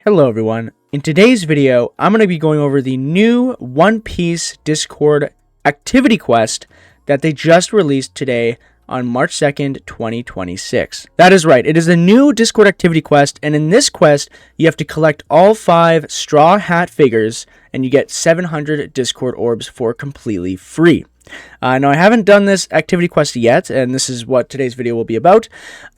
Hello everyone. In today's video, I'm going to be going over the new One Piece Discord activity quest that they just released today on March 2nd, 2026. That is right, it is a new Discord activity quest, and in this quest, you have to collect all 5 Straw Hat figures, and you get 700 Discord orbs for completely free. Now, I haven't done this activity quest yet, and this is what today's video will be about.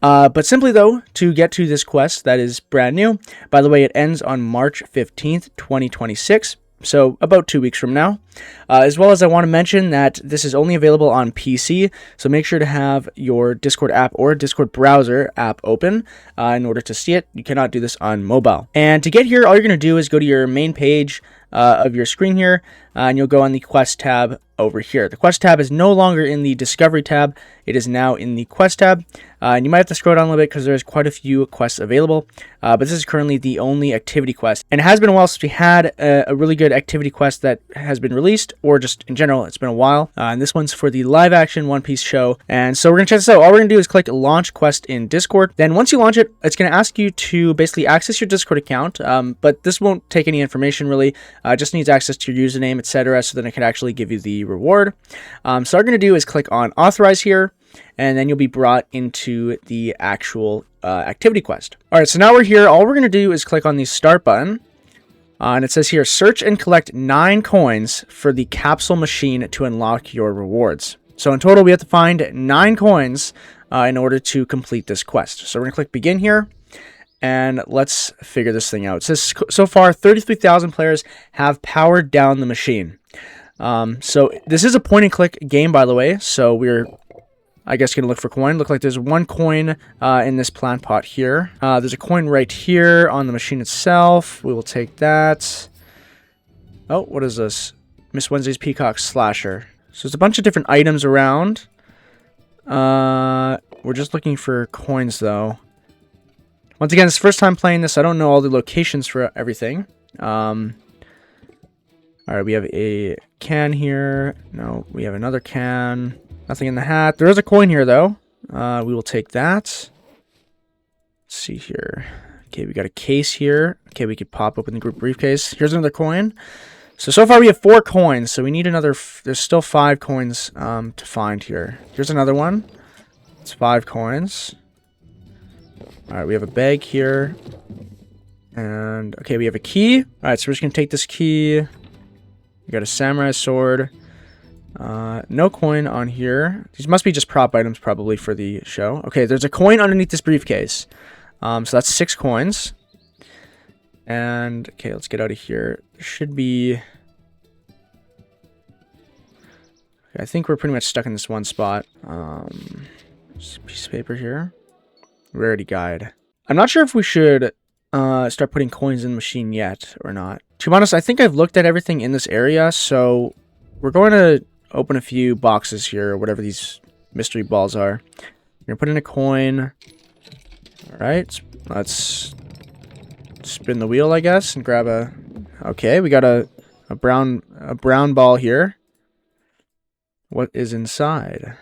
But simply, though, to get to this quest that is brand new, by the way, it ends on March 15th, 2026, so about 2 weeks from now. As well as I want to mention that this is only available on PC, so make sure to have your Discord app or Discord browser app open in order to see it. You cannot do this on mobile. And to get here, all you're going to do is go to your main page of your screen here, and you'll go on the quest tab over here. The quest tab is no longer in the discovery tab, it is now in the quest tab, and you might have to scroll down a little bit because there's quite a few quests available, but this is currently the only activity quest, and it has been a while since we had a really good activity quest that has been released, or just in general, it's been a while, and this one's for the live action One Piece show. And so we're gonna check this out. All we're gonna do is click launch quest in Discord. Then once you launch it, it's gonna ask you to basically access your Discord account, but this won't take any information really. It just needs access to your username, etc., so then it can actually give you the reward. So what we're gonna do is click on authorize here, and then you'll be brought into the actual activity quest. All right, so now we're here. All we're gonna do is click on the start button. And it says here, search and collect 9 coins for the capsule machine to unlock your rewards. So in total, we have to find 9 coins in order to complete this quest. So we're going to click begin here, and let's figure this thing out. It says, so far, 33,000 players have powered down the machine. So this is a point-and-click game, by the way, so we're I guess going to look for coin. Look like there's 1 coin in this plant pot here. There's a coin right here on the machine itself. We will take that. Oh, what is this? Miss Wednesday's Peacock Slasher. So there's a bunch of different items around. We're just looking for coins, though. Once again, it's the first time playing this. I don't know all the locations for everything. Alright, we have a can here. No, we have another can. Nothing in the hat. There is a coin here, though. We will take that. Let's see here. Okay, we got a case here. Okay, we could pop open the group briefcase. Here's another coin. So far we have 4 coins. So we need another... There's still 5 coins to find here. Here's another one. It's 5 coins. Alright, we have a bag here. And, okay, we have a key. Alright, so we're just going to take this key. We got a samurai sword. No coin on here. These must be just prop items probably for the show. Okay, there's a coin underneath this briefcase. So that's 6 coins. And, okay, let's get out of here. There should be... Okay, I think we're pretty much stuck in this one spot. Just a piece of paper here. Rarity guide. I'm not sure if we should start putting coins in the machine yet or not. To be honest, I think I've looked at everything in this area, so we're going to open a few boxes here, or whatever these mystery balls are. We're gonna put in a coin. Alright, let's spin the wheel, I guess, and grab a... Okay, we got a brown ball here. What is inside?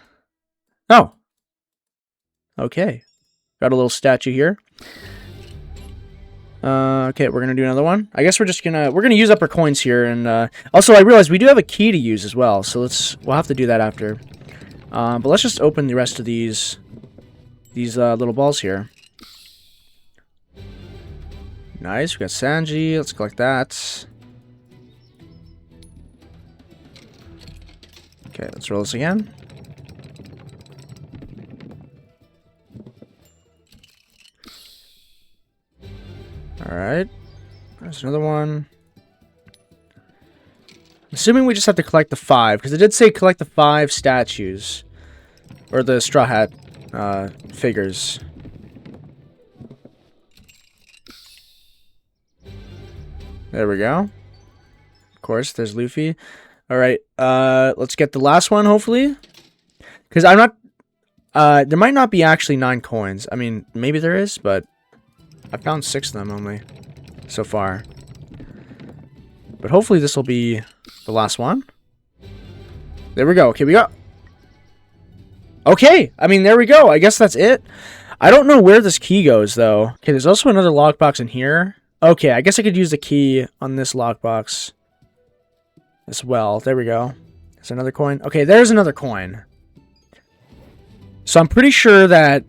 Oh! Okay. Got a little statue here. Okay, we're gonna do another one. I guess we're gonna use up our coins here, and also I realized we do have a key to use as well, so we'll have to do that after. But let's just open the rest of these little balls here. Nice, we got Sanji. Let's collect that. Okay, let's roll this again. Alright, there's another one. Assuming we just have to collect the 5, because it did say collect the 5 statues. Or the Straw Hat figures. There we go. Of course, there's Luffy. Alright, let's get the last one, hopefully. Because I'm not... there might not be actually 9 coins. I mean, maybe there is, but... I found 6 of them only so far. But hopefully this will be the last one. There we go. Okay, we got... Okay, I mean, there we go. I guess that's it. I don't know where this key goes, though. Okay, there's also another lockbox in here. Okay, I guess I could use the key on this lockbox as well. There we go. There's another coin. Okay, there's another coin. So I'm pretty sure that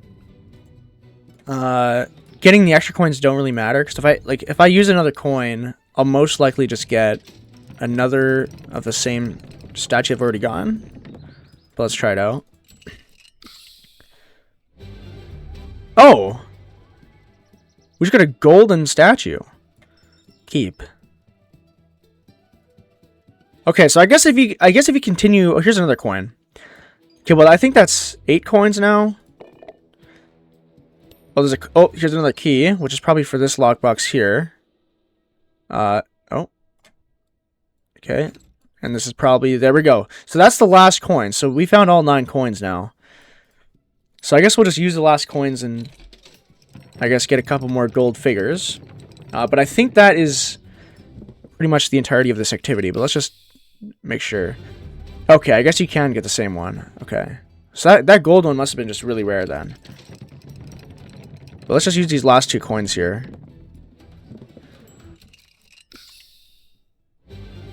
getting the extra coins don't really matter, because if I use another coin, I'll most likely just get another of the same statue I've already gotten. But let's try it out. Oh! We just got a golden statue. Keep. Okay, so I guess if you continue, oh, here's another coin. Okay, well I think that's 8 coins now. Oh, here's another key, which is probably for this lockbox here. Oh. Okay. And this is probably, there we go. So that's the last coin. So we found all 9 coins now. So I guess we'll just use the last coins and I guess get a couple more gold figures. But I think that is pretty much the entirety of this activity. But let's just make sure. Okay, I guess you can get the same one. Okay. So that gold one must have been just really rare then. But let's just use these last 2 coins here.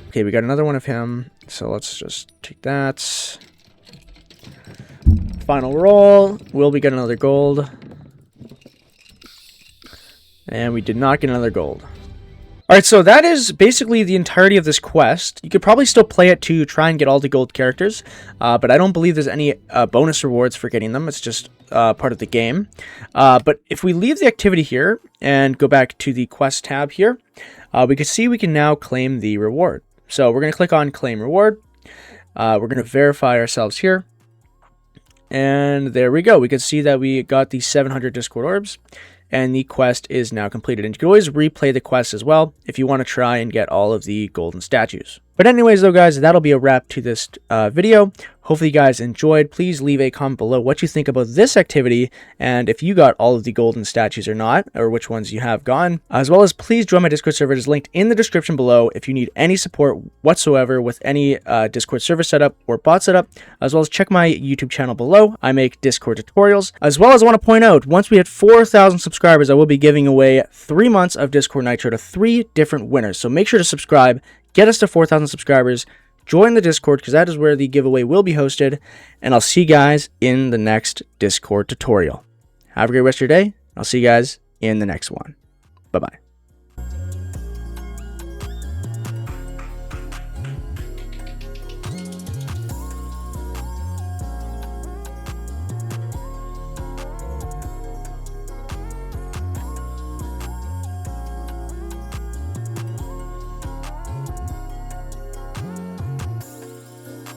Okay, we got another one of him. So let's just take that. Final roll. Will we get another gold? And we did not get another gold. Alright, so that is basically the entirety of this quest. You could probably still play it to try and get all the gold characters, but I don't believe there's any bonus rewards for getting them. It's just part of the game. But if we leave the activity here and go back to the quest tab here, we can see we can now claim the reward. So we're going to click on Claim Reward. We're going to verify ourselves here. And there we go. We can see that we got the 700 Discord Orbs. And the quest is now completed. And you can always replay the quest as well if you want to try and get all of the golden statues. But anyways, though, guys, that'll be a wrap to this video. Hopefully you guys enjoyed. Please leave a comment below what you think about this activity and if you got all of the golden statues or not, or which ones you have gotten. As well as please join my Discord server. It is linked in the description below if you need any support whatsoever with any Discord server setup or bot setup. As well as check my YouTube channel below. I make Discord tutorials. As well as I want to point out, once we hit 4,000 subscribers, I will be giving away 3 months of Discord Nitro to 3 different winners. So make sure to subscribe. Get us to 4,000 subscribers, join the Discord because that is where the giveaway will be hosted, and I'll see you guys in the next Discord tutorial. Have a great rest of your day. I'll see you guys in the next one. Bye-bye.